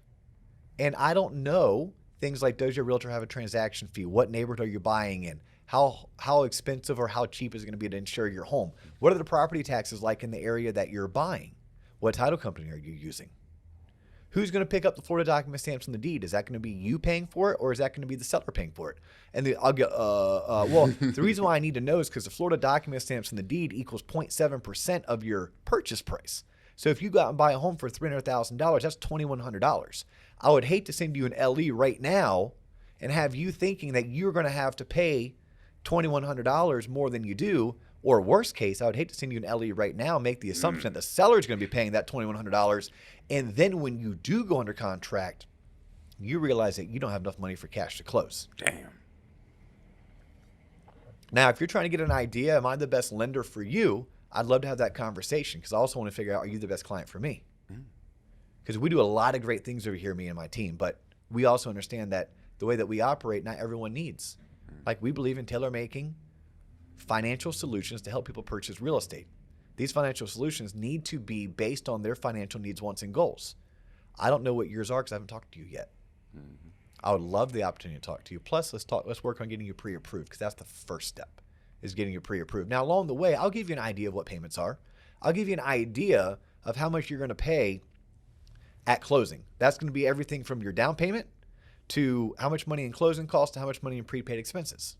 And I don't know things like, does your realtor have a transaction fee? What neighborhood are you buying in? How expensive or how cheap is it going to be to insure your home? What are the property taxes like in the area that you're buying? What title company are you using? Who's going to pick up the Florida document stamps on the deed? Is that going to be you paying for it, or is that going to be the seller paying for it? And I'll get, well, the reason why I need to know is because the Florida document stamps on the deed equals 0.7% of your purchase price. So if you go out and buy a home for $300,000, that's $2,100. I would hate to send you an LE right now and have you thinking that you're going to have to pay $2,100 more than you do, or worst case, I would hate to send you an LE right now, make the assumption that the seller is going to be paying that $2,100, and then when you do go under contract, you realize that you don't have enough money for cash to close. Damn. Now, if you're trying to get an idea, am I the best lender for you? I'd love to have that conversation because I also want to figure out, are you the best client for me? Because we do a lot of great things over here, me and my team, but we also understand that the way that we operate, not everyone needs. Like, we believe in tailor-making financial solutions to help people purchase real estate. These financial solutions need to be based on their financial needs, wants, and goals. I don't know what yours are because I haven't talked to you yet. I would love the opportunity to talk to you. Plus, let's work on getting you pre-approved because that's the first step, is getting you pre-approved. Now, along the way, I'll give you an idea of what payments are. I'll give you an idea of how much you're going to pay at closing. That's going to be everything from your down payment to how much money in closing costs to how much money in prepaid expenses.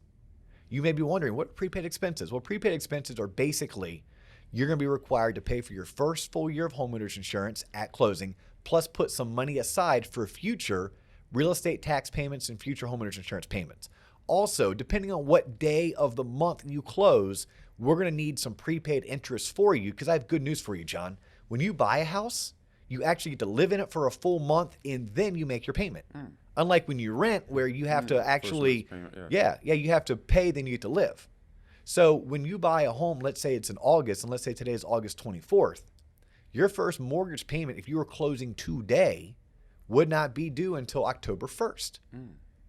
You may be wondering, what are prepaid expenses? Well, prepaid expenses are basically, you're going to be required to pay for your first full year of homeowners insurance at closing, plus put some money aside for future real estate tax payments and future homeowners insurance payments. Also, depending on what day of the month you close, we're going to need some prepaid interest for you because I have good news for you, John. When you buy a house, you actually get to live in it for a full month and then you make your payment. Unlike when you rent, where you have to actually, you have to pay, then you get to live. So when you buy a home, let's say it's in August, and let's say today is August 24th, your first mortgage payment, if you were closing today, would not be due until October 1st.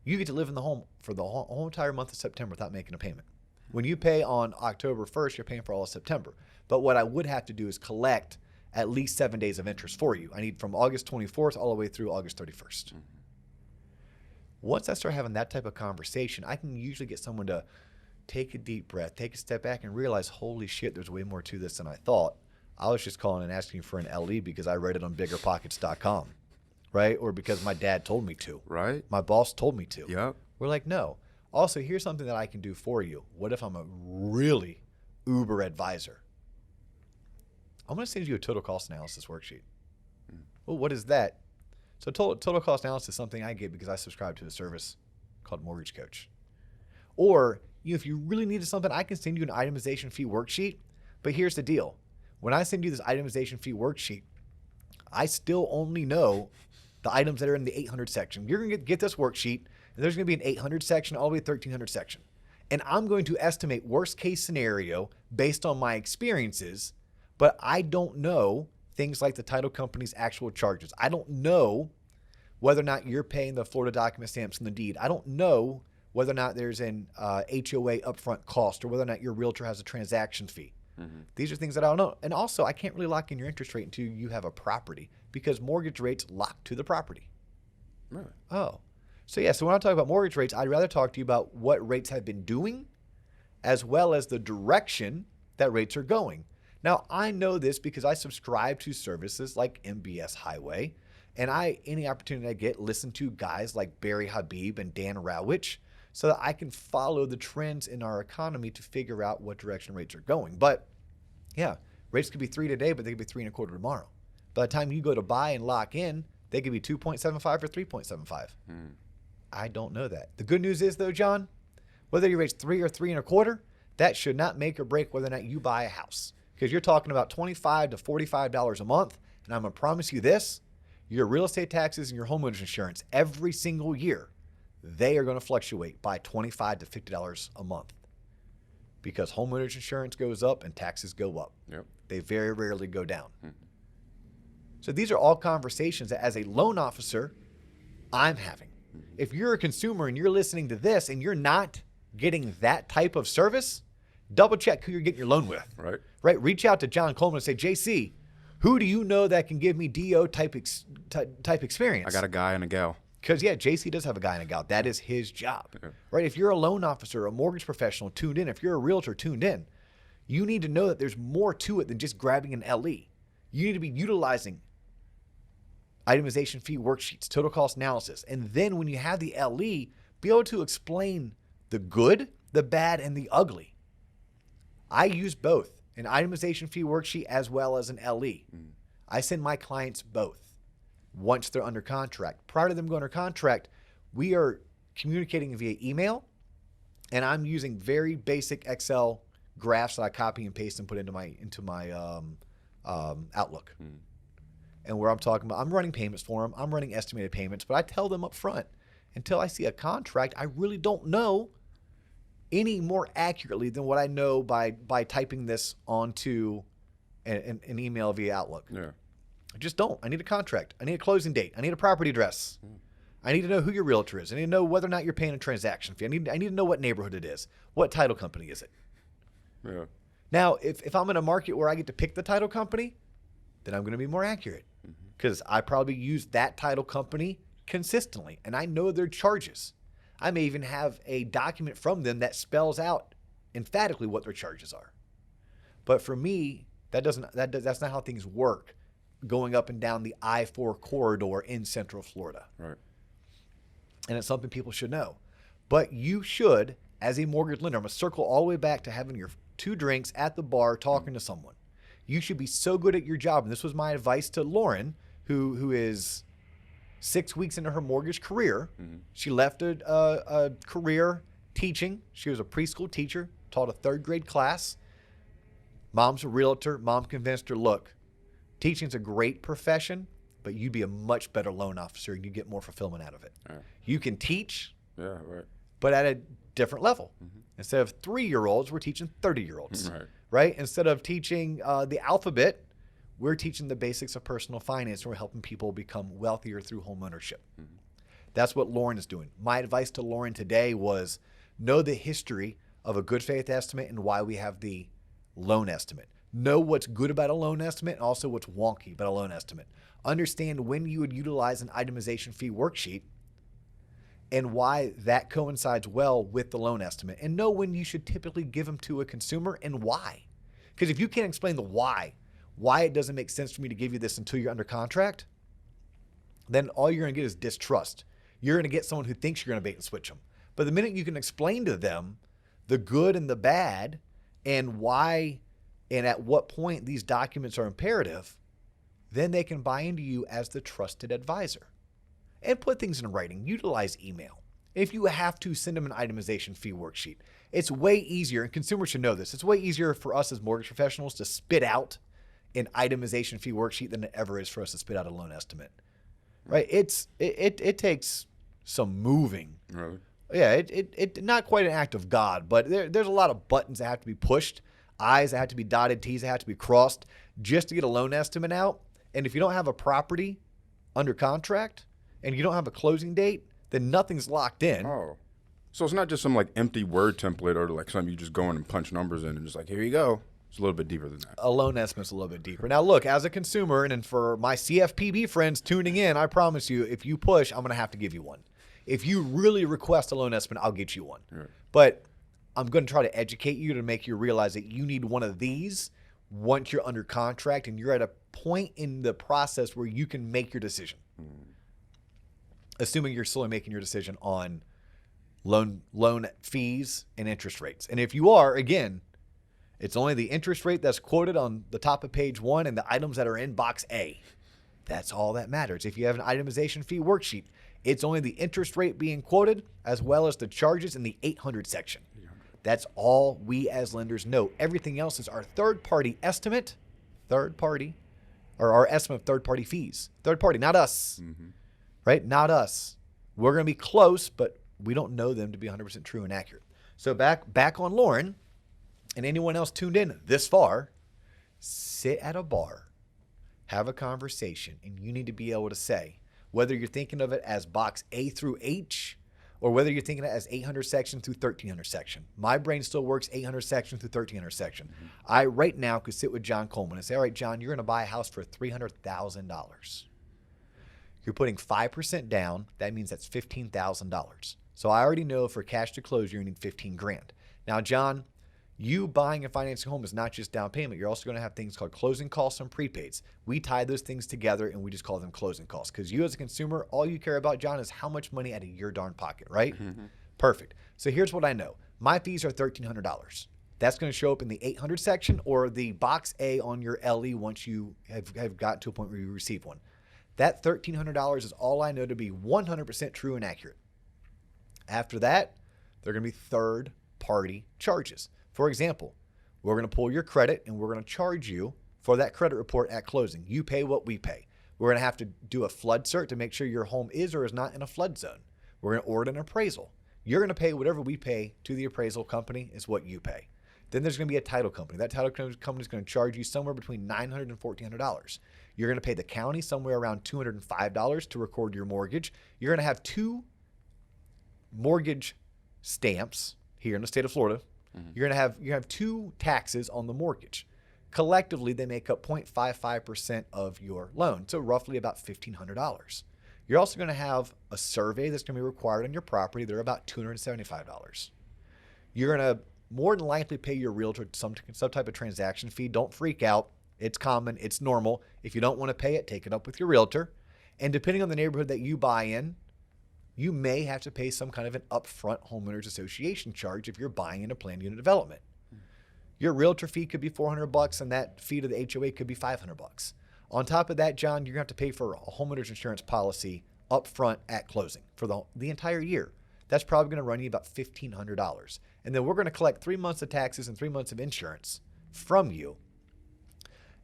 You get to live in the home for the whole entire month of September without making a payment. When you pay on October 1st, you're paying for all of September. But what I would have to do is collect at least 7 days of interest for you. I need from August 24th all the way through August 31st. Once I start having that type of conversation, I can usually get someone to take a deep breath, take a step back, and realize, holy shit, there's way more to this than I thought. I was just calling and asking for an LE because I read it on biggerpockets.com, right? Or because my dad told me to. Right. My boss told me to. Yep. We're like, no. Also, here's something that I can do for you. What if I'm a really uber advisor? I'm going to send you a total cost analysis worksheet. Well, what is that? So total cost analysis is something I get because I subscribe to a service called Mortgage Coach. Or if you really needed something, I can send you an itemization fee worksheet. But here's the deal. When I send you this itemization fee worksheet, I still only know the items that are in the 800 section. You're going to get this worksheet, and there's going to be an 800 section all the way to 1300 section. And I'm going to estimate worst case scenario based on my experiences, but I don't know things like the title company's actual charges. I don't know whether or not you're paying the Florida document stamps and the deed. I don't know whether or not there's an HOA upfront cost or whether or not your realtor has a transaction fee. These are things that I don't know. And also, I can't really lock in your interest rate until you have a property because mortgage rates lock to the property. Really? Oh. So yeah, so when I talk about mortgage rates, I'd rather talk to you about what rates have been doing as well as the direction that rates are going. Now, I know this because I subscribe to services like MBS Highway, and any opportunity I get, listen to guys like Barry Habib and Dan Rowich so that I can follow the trends in our economy to figure out what direction rates are going. But yeah, rates could be 3 today, but they could be 3.25 tomorrow. By the time you go to buy and lock in, they could be 2.75 or 3.75. I don't know that. The good news is though, John, whether your rate's 3 or 3.25, that should not make or break whether or not you buy a house. Because you're talking about $25 to $45 a month, and I'm going to promise you this, your real estate taxes and your homeowner's insurance every single year, they are going to fluctuate by $25 to $50 a month because homeowner's insurance goes up and taxes go up. Yep. They very rarely go down. So these are all conversations that as a loan officer, I'm having. If you're a consumer and you're listening to this and you're not getting that type of service, double check who you're getting your loan with. Right? Reach out to John Coleman and say, JC, who do you know that can give me DO type experience? I got a guy and a gal. Because, yeah, JC does have a guy and a gal. That is his job, right? If you're a loan officer, a mortgage professional tuned in, if you're a realtor tuned in, you need to know that there's more to it than just grabbing an LE. You need to be utilizing itemization fee worksheets, total cost analysis. And then when you have the LE, be able to explain the good, the bad, and the ugly. I use both, an itemization fee worksheet as well as an LE. I send my clients both once they're under contract. Prior to them going under contract, we are communicating via email, and I'm using very basic Excel graphs that I copy and paste and put into my Outlook. And where I'm talking about, I'm running payments for them, I'm running estimated payments, but I tell them up front, until I see a contract, I really don't know any more accurately than what I know by typing this onto an email via Outlook. I just don't. I need a contract. I need a closing date. I need a property address. I need to know who your realtor is. I need to know whether or not you're paying a transaction fee. I need to know what neighborhood it is. What title company is it? Now, if I'm in a market where I get to pick the title company, then I'm going to be more accurate because I probably use that title company consistently and I know their charges. I may even have a document from them that spells out emphatically what their charges are. But for me, that's not how things work going up and down the I-4 corridor in Central Florida. And it's something people should know. But you should, as a mortgage lender, I'm going to circle all the way back to having your 2 drinks at the bar talking to someone. You should be so good at your job. And this was my advice to Lauren, who is 6 weeks into her mortgage career. She left a career teaching. She was a preschool teacher, taught a 3rd grade class. Mom's a realtor. Mom convinced her, look, teaching's a great profession, but you'd be a much better loan officer and you get more fulfillment out of it. You can teach, but at a different level. Instead of 3-year-olds, we're teaching 30-year-olds, right? Instead of teaching the alphabet, we're teaching the basics of personal finance, and we're helping people become wealthier through home ownership. That's what Lauren is doing. My advice to Lauren today was know the history of a good faith estimate and why we have the loan estimate. Know what's good about a loan estimate and also what's wonky about a loan estimate. Understand when you would utilize an itemization fee worksheet and why that coincides well with the loan estimate. And know when you should typically give them to a consumer and why. Because if you can't explain the why it doesn't make sense for me to give you this until you're under contract, then all you're going to get is distrust. You're going to get someone who thinks you're going to bait and switch them. But the minute you can explain to them the good and the bad and why and at what point these documents are imperative, then they can buy into you as the trusted advisor. And put things in writing. Utilize email. If you have to, send them an itemization fee worksheet. It's way easier, and consumers should know this, it's way easier for us as mortgage professionals to spit out an itemization fee worksheet than it ever is for us to spit out a loan estimate. Right? It takes some moving. Really? Yeah, it not quite an act of God, but there's a lot of buttons that have to be pushed, I's that have to be dotted, T's that have to be crossed just to get a loan estimate out. And if you don't have a property under contract and you don't have a closing date, then nothing's locked in. Oh. So it's not just some like empty word template or like something you just go in and punch numbers in and just like, here you go. It's a little bit deeper than that. A loan estimate's a little bit deeper. Now, look, as a consumer, and for my CFPB friends tuning in, I promise you, if you push, I'm going to have to give you one. If you really request a loan estimate, I'll get you one. Right. But I'm going to try to educate you to make you realize that you need one of these once you're under contract and you're at a point in the process where you can make your decision. Assuming you're still making your decision on loan fees and interest rates. And if you are, again, it's only the interest rate that's quoted on the top of page 1 and the items that are in box A. That's all that matters. If you have an itemization fee worksheet, it's only the interest rate being quoted as well as the charges in the 800 section. That's all we as lenders know. Everything else is our third-party estimate, or our estimate of third-party fees. Third party, not us, right? Not us. We're going to be close, but we don't know them to be 100% true and accurate. So back on Lauren and anyone else tuned in this far, sit at a bar, have a conversation, and you need to be able to say, whether you're thinking of it as box A through H, or whether you're thinking of it as 800 section through 1300 section. My brain still works 800 section through 1300 section. I right now could sit with John Coleman and say, all right, John, you're going to buy a house for $300,000. You're putting 5% down. That means that's $15,000. So I already know for cash to close, you're going to need $15,000. Now, John, you buying and financing a home is not just down payment. You're also going to have things called closing costs and prepaids. We tie those things together and we just call them closing costs. Because you as a consumer, all you care about, John, is how much money out of your darn pocket, right? Perfect. So here's what I know. My fees are $1,300. That's going to show up in the 800 section or the box A on your LE once you have gotten to a point where you receive one. That $1,300 is all I know to be 100% true and accurate. After that, they're going to be third-party charges. For example, we're going to pull your credit and we're going to charge you for that credit report at closing. You pay what we pay. We're going to have to do a flood cert to make sure your home is or is not in a flood zone. We're going to order an appraisal. You're going to pay whatever we pay to the appraisal company is what you pay. Then there's going to be a title company. That title company is going to charge you somewhere between $900 and $1,400. You're going to pay the county somewhere around $205 to record your mortgage. You're going to have 2 mortgage stamps here in the state of Florida. You're going to have 2 taxes on the mortgage. Collectively, they make up 0.55% of your loan, so roughly about $1,500. You're also going to have a survey that's going to be required on your property. They're about $275. You're going to more than likely pay your realtor some type of transaction fee. Don't freak out. It's common. It's normal. If you don't want to pay it, take it up with your realtor. And depending on the neighborhood that you buy in, you may have to pay some kind of an upfront homeowners association charge if you're buying in a planned unit development. Your realtor fee could be $400 and that fee to the HOA could be $500. On top of that, John, you're going to have to pay for a homeowners insurance policy upfront at closing for the entire year. That's probably going to run you about $1,500. And then we're going to collect 3 months of taxes and 3 months of insurance from you.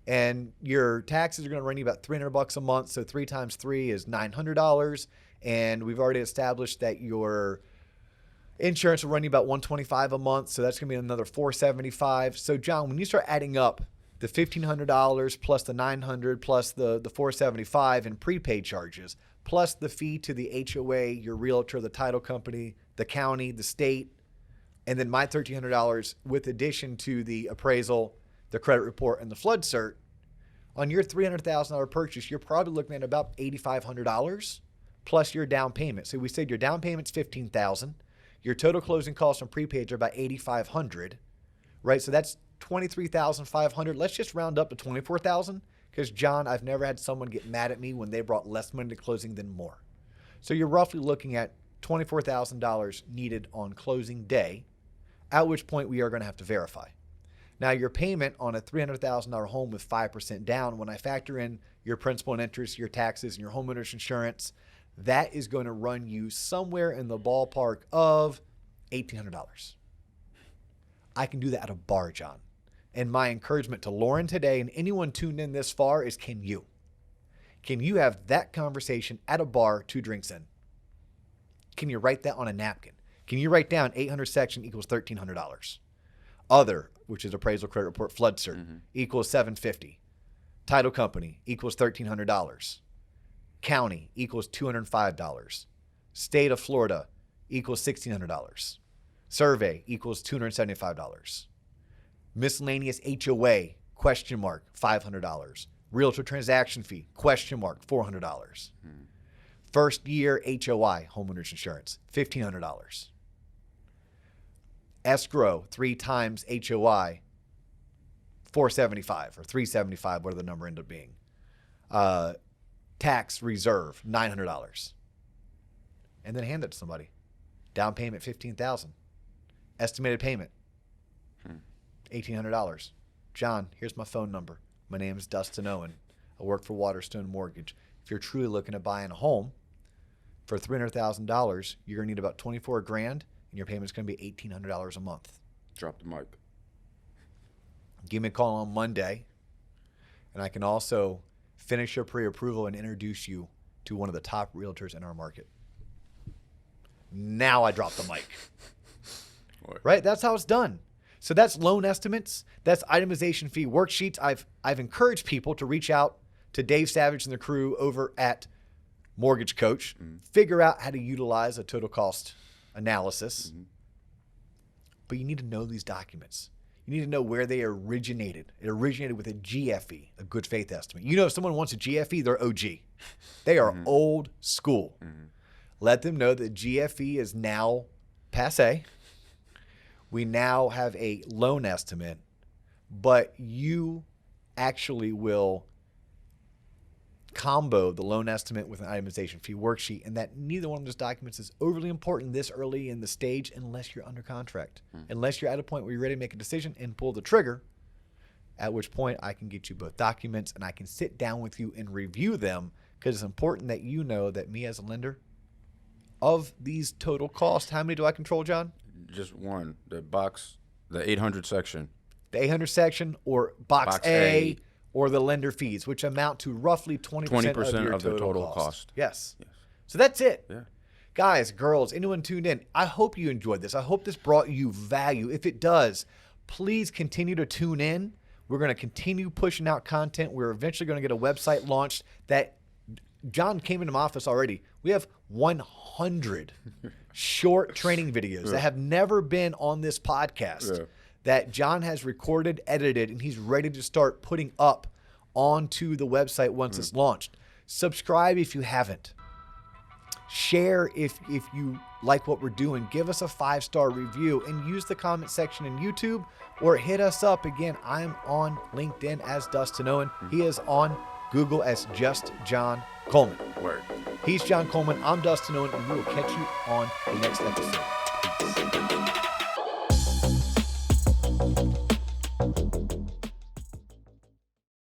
And your taxes are going to run you about $300 a month. So 3 times 3 is $900. And we've already established that your Insurance will run you about $125 a month, so that's going to be another $475. So, John, when you start adding up the $1,500 plus the $900 plus the $475 in prepaid charges, plus the fee to the HOA, your realtor, the title company, the county, the state, and then my $1,300 with addition to the appraisal, the credit report, and the flood cert, on your $300,000 purchase, you're probably looking at about $8,500 plus your down payment. So we said your down payment's $15,000. Your total closing costs on prepaids are about $8,500, right? So that's $23,500. Let's just round up to $24,000 because, John, I've never had someone get mad at me when they brought less money to closing than more. So you're roughly looking at $24,000 needed on closing day, at which point we are going to have to verify. Now, your payment on a $300,000 home with 5% down, when I factor in your principal and interest, your taxes, and your homeowner's insurance, that is going to run you somewhere in the ballpark of $1,800. I can do that at a bar, John. And my encouragement to Lauren today and anyone tuned in this far is, can you? Can you have that conversation at a bar 2 drinks in? Can you write that on a napkin? Can you write down 800 section equals $1,300? Other, which is appraisal, credit report, flood cert, equals $750. Title company equals $1,300. County equals $205. State of Florida equals $1,600. Survey equals $275. Miscellaneous HOA, question mark, $500. Realtor transaction fee, question mark, $400. First year HOI, homeowner's insurance, $1,500. Escrow, 3 times HOI, $475 or $375, whatever the number ended up being. Tax reserve, $900. And then hand it to somebody. Down payment, $15,000. Estimated payment, $1,800. John, here's my phone number. My name is Dustin Owen. I work for Waterstone Mortgage. If you're truly looking at buying a home for $300,000, you're going to need about $24,000, and your payment's going to be $1,800 a month. Drop the mic. Give me a call on Monday, and I can also finish your pre-approval and introduce you to one of the top realtors in our market. Now I drop the mic. Right? That's how it's done. So that's loan estimates. That's itemization fee worksheets. I've encouraged people to reach out to Dave Savage and the crew over at Mortgage Coach, figure out how to utilize a total cost analysis. But you need to know these documents. You need to know where they originated. It originated with a GFE, a good faith estimate. You know, if someone wants a GFE, they're OG. They are old school. Let them know that GFE is now passé. We now have a loan estimate, but you actually will combo the loan estimate with an itemization fee worksheet, and that neither one of those documents is overly important this early in the stage unless you're under contract, unless you're at a point where you're ready to make a decision and pull the trigger, at which point I can get you both documents and I can sit down with you and review them, because it's important that you know that me as a lender, of these total costs, how many do I control, John? Just one. The 800 section. The 800 section or box A. Or the lender fees, which amount to roughly 20% of the total cost. Yes. So that's it. Yeah. Guys, girls, anyone tuned in, I hope you enjoyed this. I hope this brought you value. If it does, please continue to tune in. We're going to continue pushing out content. We're eventually going to get a website launched that John came into my office already. We have 100 short training videos that have never been on this podcast. That John has recorded, edited, and he's ready to start putting up onto the website once it's launched. Subscribe if you haven't. Share if you like what we're doing. Give us a 5-star review and use the comment section in YouTube or hit us up. Again, I'm on LinkedIn as Dustin Owen. He is on Google as just John Coleman. Word. He's John Coleman. I'm Dustin Owen, and we will catch you on the next episode.